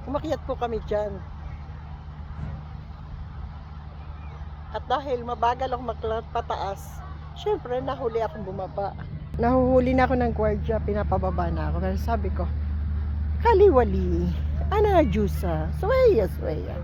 Umakyat po kami dyan. At dahil mabagal akong maglakad pataas, syempre nahuli akong bumaba. Nahuhuli na ako ng gwardiya, pinapababa na ako. Pero sabi ko, kaliwali, ana jusa, swaya, swaya.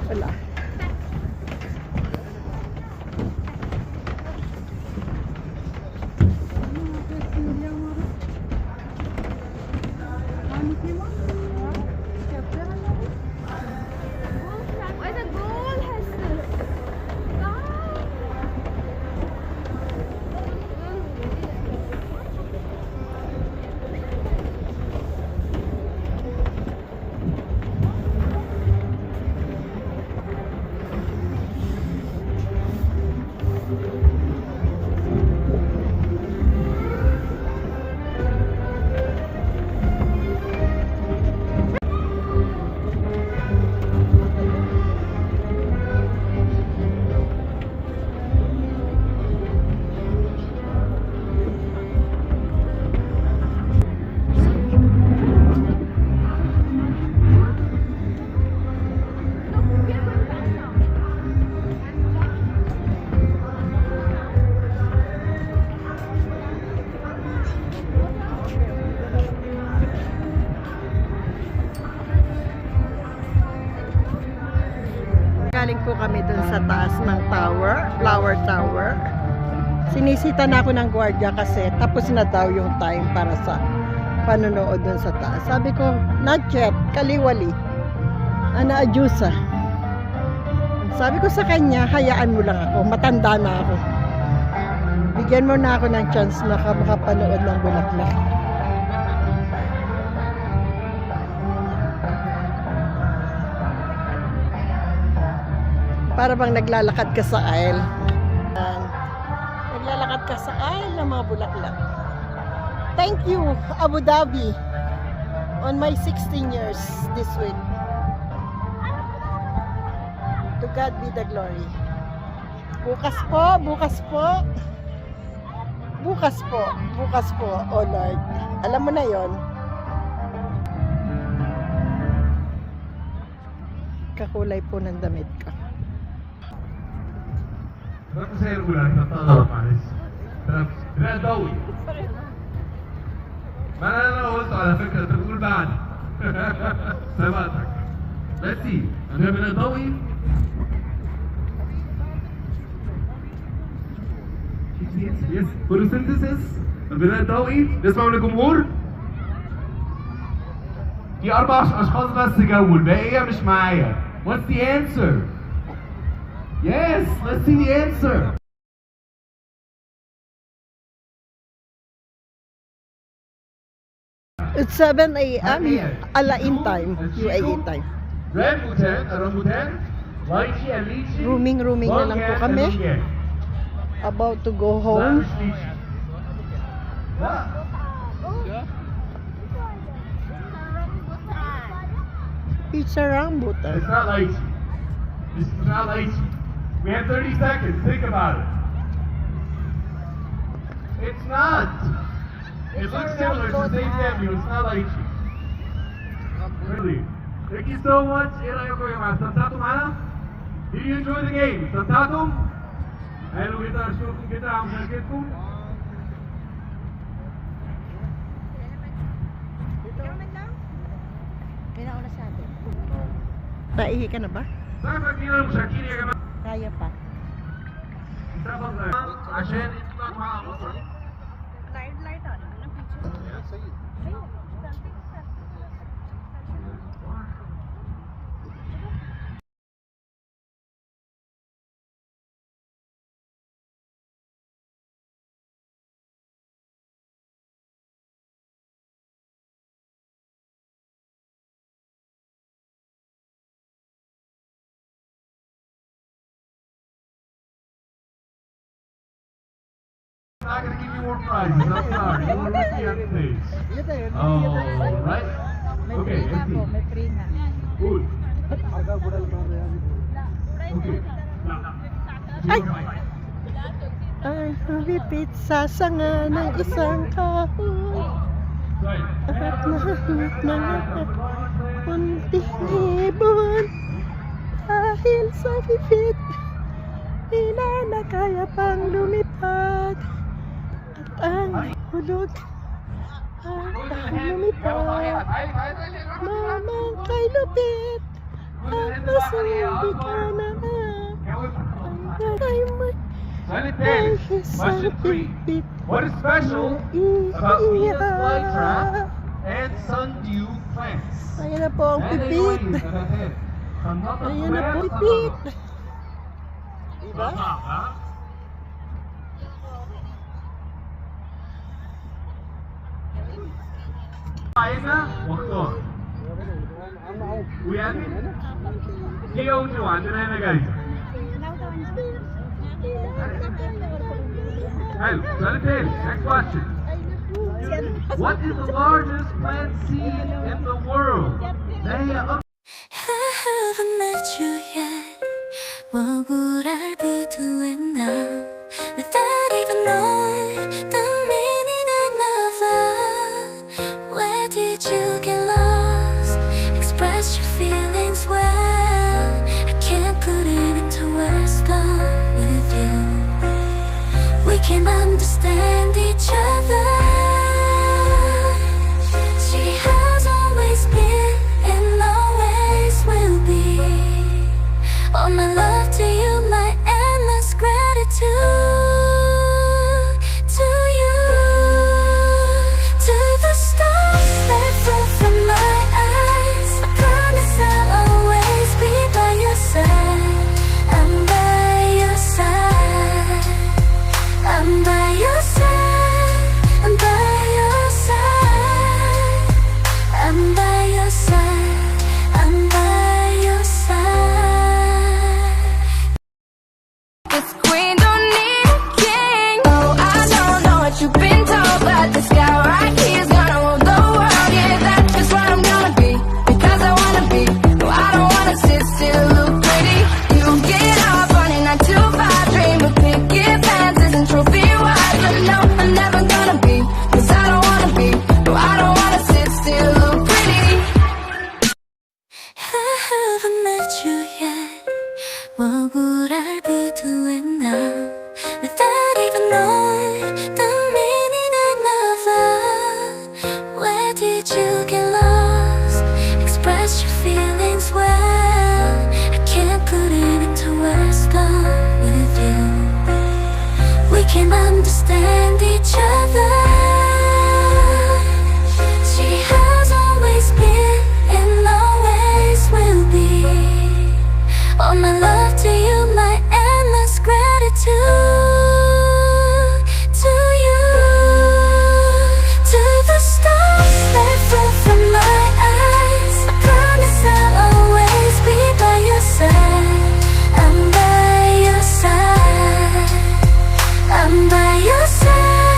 Wala. Galing po kami dun sa taas ng tower, Flower Tower. Sinisita na ako ng gwardiya kasi tapos na daw yung time para sa panonood dun sa taas. Sabi ko, not yet, kaliwali. Ana adyusa. Sabi ko sa kanya, hayaan mo lang ako, matanda na ako. Bigyan mo na ako ng chance na makapanood ng bulaklak. Para bang naglalakad ka sa aisle. Naglalakad ka sa aisle ng mga bulaklak. Thank you, Abu Dhabi, on my 16 years this week. To God be the glory. Bukas po, bukas po. Bukas po, bukas po, oh Lord. Alam mo na yon. Kakulay po ng damit ko. ركز هي الأولى هتطلع معلش بناء ضوئي ما أنا قلت على فكرة أنت بتقول بعد سبقتك let's see عندنا بناء ضوئي yes photosynthesis البناء الضوئي نسمع من الجمهور في 4 أشخاص بس جاوبوا الباقية مش معايا what's the answer Yes, let's see the answer. It's 7 a.m. Alain time, UAE time. Rambutan, rambutan, lychee and lychee. Rooming na lang po kami. About to go home. Pizza rambutan. It's not lychee. This is not lychee. We have 30 seconds. Think about it. It's not. It looks similar. It's the same family. It's not lychee. Really. Thank you so much. Santatum, did you enjoy the game? Santatum? Hello, kita shukran kita am shirkatkum. Naihi ka na ba? Saka kina mushakiri ya jamaa. Kaya pa. عشان يطلع مع مصر. I'm not gonna give you more prizes. I'm sorry. You were with me on stage. Oh, right? Okay, let's see. Good. Okay. Ay! Ay, humipit sa sanga ng isang kahoy. At nahimik na unting ibon. Dahil sa pipit, di na nakaya pang lumipad. At ang hulog ang lumipad. Mamang kay lupit, ang masubi ka na ay may Question 3. What is special about Venus flytrap and sundew plants? Ayan na po ang pipit. Ayan na po pipit. Diba? Ayan na, wakto. Uyan? Hiyaw juwan, dyan na yung nagay. Hey, next question. What is the largest plant seed in the world? I haven't met you yet. What would I be doing now without even knowing the meaning of love? Where did you get lost? Express your feelings well. I can't put it into words, but with you we can understand each other. She has always been and always will be. All my love to you, my endless gratitude to you. To the stars that fall from my eyes, I promise I'll always be by your side. I'm by your side. I'm by your side. I'm by your side. I'm by your side. I'm by your side. This queen don't need a king. Oh, I don't know what you've been told, but this guy right here's gonna rule the world. Yeah, that's just what I'm gonna be, because I wanna be. No, I don't wanna sit still, look pretty. You get up on a 9 to 5 dream of picket fences and trophy wives, but no, I'm never gonna be, cause I don't wanna be. No, I don't wanna sit still, look pretty. I haven't met you yet. What would I be doing now without even knowing the meaning of love? Where did you get lost? Express your feelings well. I can't put it into words, but with you we can understand each other. She has always been and always will be. All my love to you, my endless gratitude to you. To the stars that fall from my eyes, I promise I'll always be by your side. I'm by your side. I'm by your side.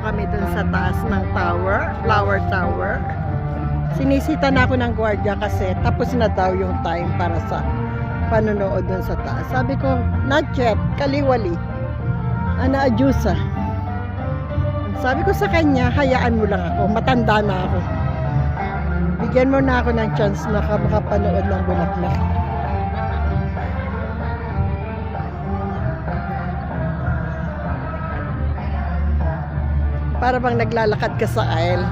kami dun sa taas ng tower, flower tower. Sinisita na ako ng gwardiya kasi tapos na daw yung time para sa panonood dun sa taas. Sabi ko, not yet, kaliwali. Ana adyusa. Sabi ko sa kanya, hayaan mo lang ako, matanda na ako. Bigyan mo na ako ng chance na makapanood ng bulaklak. Para bang naglalakad ka sa aisle.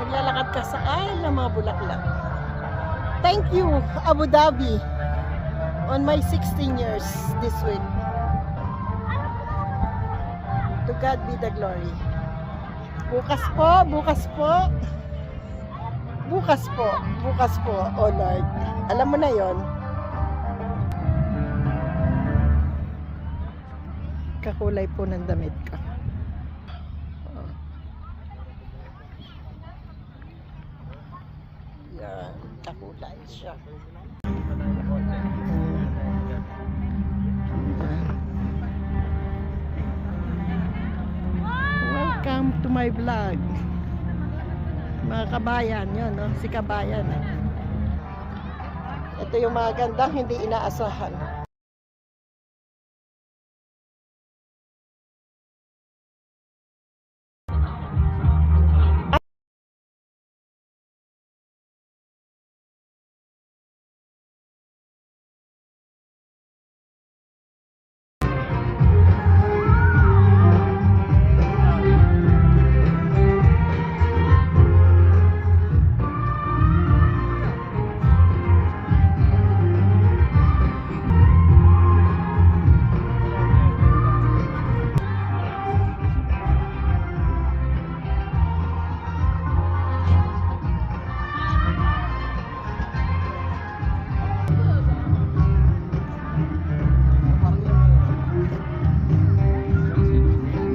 Naglalakad ka sa aisle ng mga bulaklak. Thank you, Abu Dhabi, on my 16 years this week. To God be the glory. Bukas po, bukas po. Bukas po, bukas po, oh Lord. Alam mo na yon. Kakulay po ng damit ko. Yan, kakulay siya. Welcome to my vlog. Mga kabayan, yun, no? Si kabayan. Ito yung mga gandang hindi inaasahan.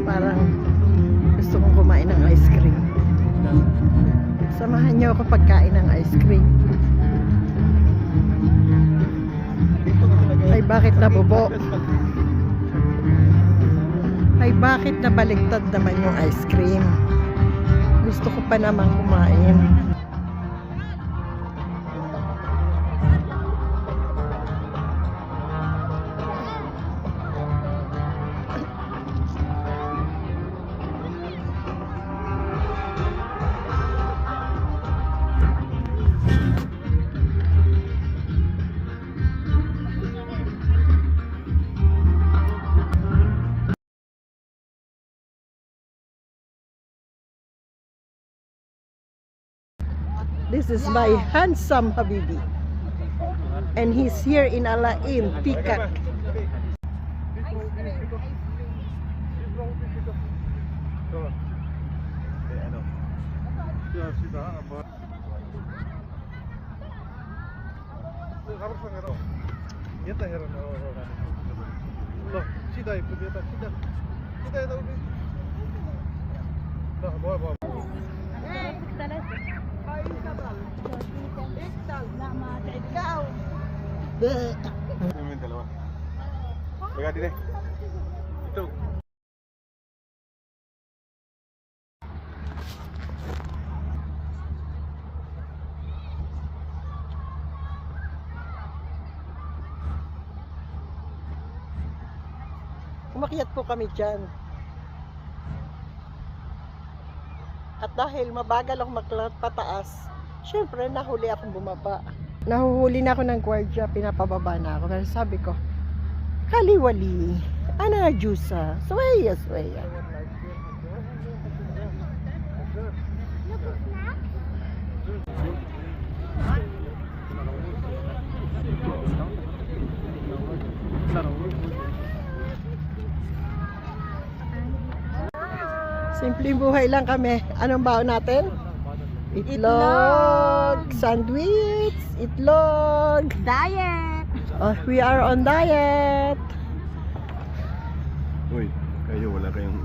Parang gusto kong kumain ng ice cream. Samahan niyo ako pagkain ng ice cream. Ay bakit nabubo? Ay bakit nabaligtad naman yung ice cream? Gusto ko pa naman kumain. This is my handsome Habibi. And he's here in Alain, Peacock. Ito. Umakyat po kami dyan. At dahil mabagal ako maglakad pataas, syempre nahuli akong bumaba. Nahuhuli na ako ng gwardiya, pinapababa na ako. Kasi sabi ko, kaliwali, ana jusa, swaya, swaya. Simpleng buhay lang kami. Anong baon natin? Itlog, sandwich, itlog. Diet! Oh, we are on diet. Uy, kayo wala kayong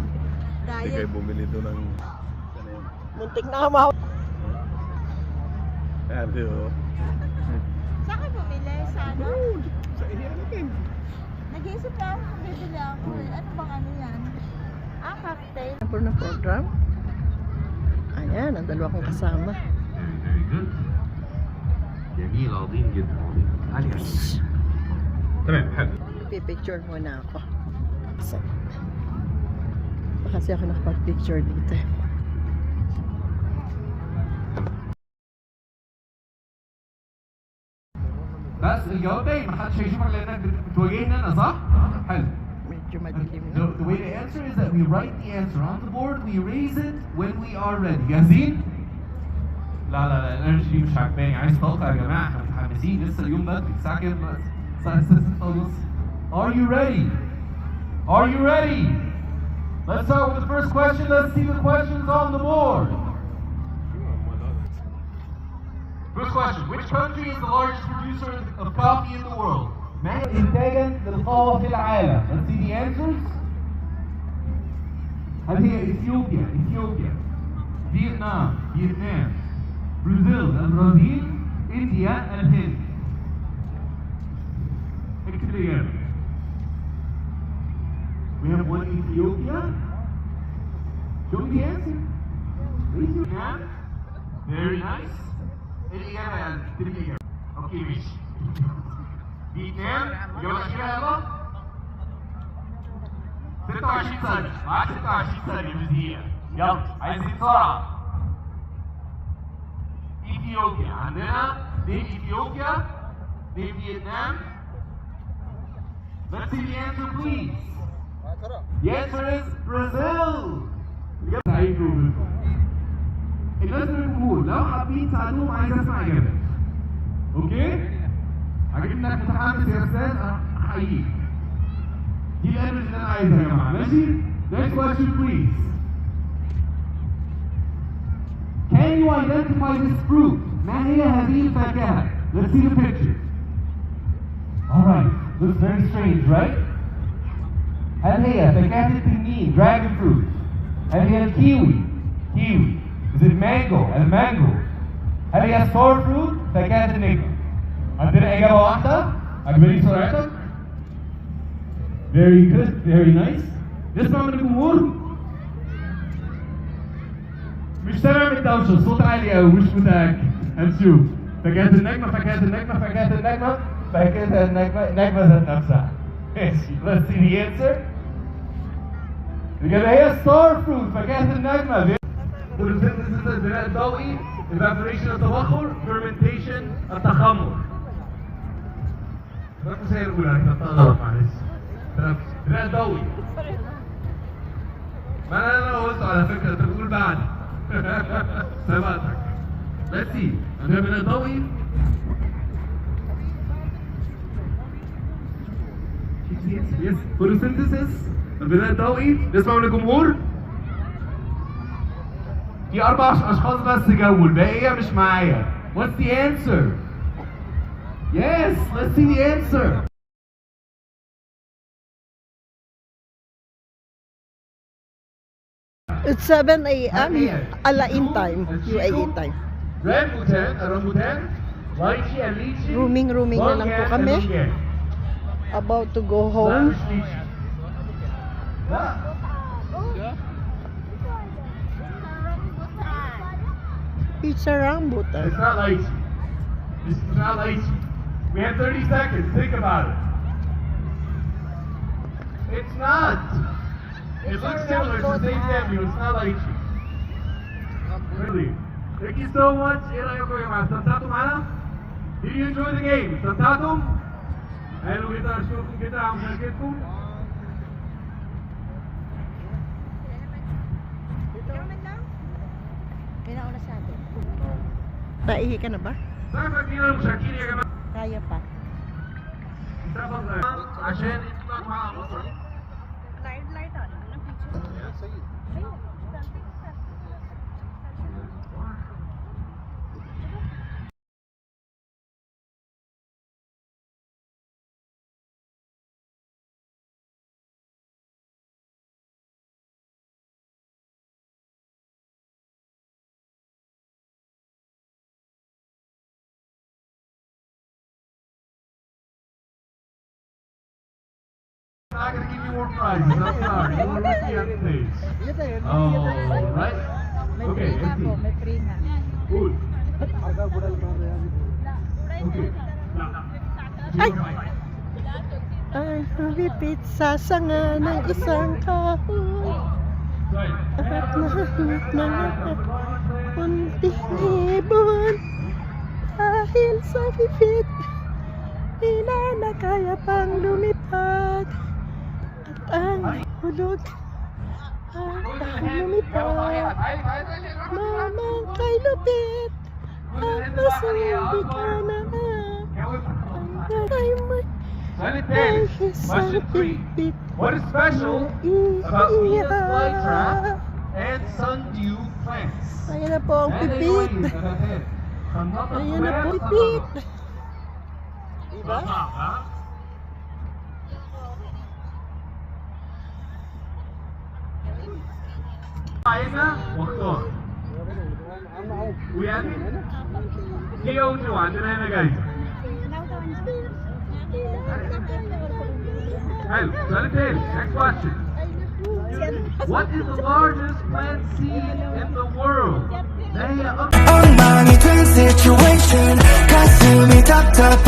hindi kayo bumili doon ng ano yun? Muntik na kamaw. Ate, oh. Saan ka bumili? Sa ano? Sa iya natin. Nag-iisip na ako kung bibili ako eh. Ano bang ano yan? cocktail. Number ng program. Ayan, ang dalawa kong kasama. Very good. جميل عظيم جدا عظيم. عالي قوي. تمام حلو. Pipicture muna ako. So, kasi ako nakapag-picture dito. بس الجواب باين ما حدش هيشوفك لانك بتواجهني انا صح؟ حلو. Medyo madilim The, na. the way to answer is that we write the answer on the board, we erase it when we are ready. جاهزين؟ لا لا لا الانرجي دي مش عجباني، عايز طاقة يا جماعة، احنا متحمسين لسه اليوم بدري، الساعة كام بس؟ الساعة 6:30. Are you ready? Are you ready? Let's start with the first question. Let's see the questions on the board. First question. Which country is the largest producer of coffee in the world? ما إنتاجا للقهوة في العالم. Let's see the answers. هل هي إثيوبيا؟ فيتنام، البرازيل، إنديا، الهند. اكتب الإجابة. We have one Ethiopia. Show me the answer. Vietnam. Very nice. الإجابة يعني اكتب الإجابة. أوكي ماشي. فيتنام. الإجابة الأخيرة يلا. 26 ثانية. معاك 26 ثانية مش دقيقة. يلا عايزين بسرعة. إثيوبيا. عندنا دي إثيوبيا. دي فيتنام. Let's see the answer please. The answer is Brazil. إجابة سعيد روبن. الناس من الجمهور لو حابين تساعدوهم عايز اسمع اجابات. اوكي؟ عجبني انك متحمس يا استاذ احييك. دي الانرجي اللي انا عايزها يا جماعه ماشي؟ Next question please. Can you identify this fruit? ما هي هذه الفاكهة؟ Let's see the picture. Alright, looks very strange, right? هل هي فاكهة التنين dragon fruit؟ هل هي الكيوي؟ كيوي. Is it mango? المانجو. هل هي ستار فروت؟ فاكهة النجمة. عندنا إجابة واحدة. عجباني سرعتك. Very good, very nice. نسمع من الجمهور. مش سامع من الدوشة، الصوت عالي أوي مش متأكد. هنشوف. فاكهة النجمة، فاكهة النجمة، فاكهة النجمة، فاكهة النجمة، النجمة ذات نفسها. ماشي. Let's see the answer. الإجابة هي ستار فروت، فاكهة النجمة. photosynthesis البناء الضوئي، evaporation التبخر، fermentation التخمر. ده المسائل الأولى أنا كتبتها غلط معلش. البناء الضوئي. ما أنا قلت على فكرة أنت بتقول بعد. سبقتك. Let's see. عندنا البناء الضوئي. Yes. photosynthesis البناء الضوئي. نسمع من الجمهور. في 4 أشخاص بس جاوبوا، الباقية مش معايا. What's the answer? Yes, let's see the answer. It's 7 a.m. Alain time, UAE time. Rambutan, rambutan, lychee and lychee. Rooming na lang po kami. About to go home. Pizza rambutan. It's not lychee. It's not lychee. We have 30 seconds. Think about it. It's not. It looks similar. It's the same family. It's not lychee. Really. Thank you so much. ايه رايكم يا جماعه؟ استمتعتوا معانا؟ Did you enjoy the game? استمتعتوا؟ حلو جدا اشكركم جدا على مشاركتكم. Naihi ka na ba? سقف كبير للمشاركين يا جماعه. Kaya pa. عشان انتوا تطلعوا معانا على الوصل. not going to give you more prizes. I'm sorry. You were with me on stage. Oh, right? Okay, let's see. Good. Okay. Ay! Ay, lumipit sa sanga ng isang kahoy. Right. At nahit na unting ibon. Dahil sa bibit, di na kaya pang lumipad. At ang hulog ang lumipad. Mamang kay lupit, at masumbi ka na. Ay, may Silent Question 3. What is special about Mia's flytrap and sundew plants? Ayan na po ang And pipit. anyways, ahead. Ayan na po pipit. Diba? Ayan na, wakto. Uyan? Kiyo-juan, dyan na guys. Hey, Silent next question. What is the largest plant seed in the world? 엉망이 된 situation 가슴이 답답해